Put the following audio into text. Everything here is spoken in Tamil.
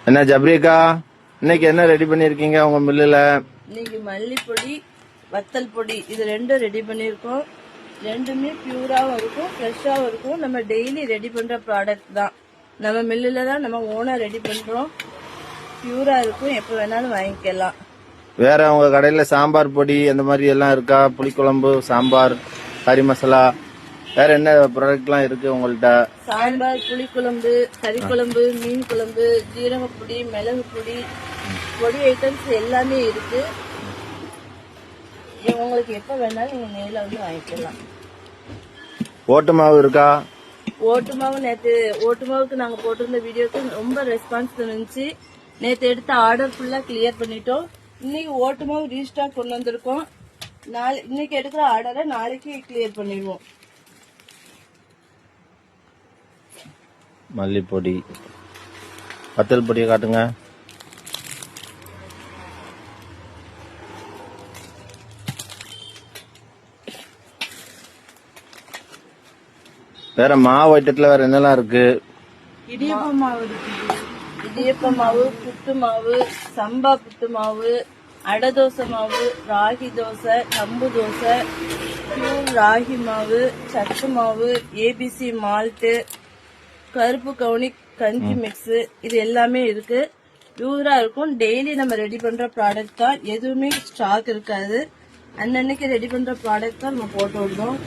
என்ன ஜப்ரிக்கா, இன்னைக்கு என்ன ரெடி பண்ணிருக்கீங்க உங்க மில்லுல? இன்னைக்கு மல்லிப்பொடி, வத்தல் பொடி இது ரெண்டும் ரெடி பண்ணிருக்கோம். ரெண்டுமே பியூராவும் இருக்கும், ஃப்ரெஷ்ஷாவும் இருக்கும். நம்ம டெய்லி ரெடி பண்ற ப்ராடக்ட் தான். நம்ம மில்லுல தான் நம்ம ஓனா ரெடி பண்றோம். பியூரா இருக்கும், எப்ப வேணாலும் வாங்கிக்கலாம். வேற உங்க கடையில சாம்பார் பொடி அந்த மாதிரி எல்லாம் இருக்கா? புளிக்குழம்பு, சாம்பார், கறி மசாலா, வேற என்ன ப்ராடக்ட் எல்லாம் இருக்கு உங்கள்ட்ட? சாம்பார், புளிக்குழம்பு, கறி குழம்பு, மீன் குழம்பு, ஜீரக பொடி, மிளகு பொடி, பொடி ஐட்டம்ஸ் எல்லாமே இருக்கு. உங்களுக்கு எப்ப வேணாலும் நீங்க நேரில் வந்து வாங்கிக்கலாம். ஓட்டு மாவு இருக்கா? ஓட்டு மாவு ஓட்டு மாவுக்கு நாங்க போட்டிருந்த வீடியோக்கு ரொம்ப ரெஸ்பான்ஸ் இருந்துச்சு. நேற்று எடுத்த ஆர்டர் ஃபுல்லா கிளியர் பண்ணிட்டோம். இன்னைக்கு ஓட்டு மாவு ரீஸ்டாக் கொண்டு வந்திருக்கோம். இன்னைக்கு எடுக்கிற ஆர்டரை நாளைக்கு கிளியர் பண்ணிடுவோம். மல்லிப்பொடி, வத்தல் பொடியை காட்டுங்க. வேற மாவு ஐட்டத்துல வேற என்னெல்லாம் இருக்கு? இடியப்ப மாவு இருக்கு. இடியப்ப மாவு, புட்டு மாவு, சம்பா புட்டு மாவு, அடை தோசை மாவு, ராகி தோசை, கம்பு தோசை, பியூர் ராகி மாவு, சத்து மாவு, ஏபிசி மால்ட்டு, கருப்பு கவுனி கஞ்சி மிக்ஸ், இது எல்லாமே இருக்கு. பியூரா இருக்கும். டெய்லி நம்ம ரெடி பண்ற ப்ராடக்ட் தான். எதுவுமே ஸ்டாக் இருக்காது. அன்னன்னைக்கு ரெடி பண்ற ப்ராடக்ட் தான் நம்ம போட்டு விடுறோம்.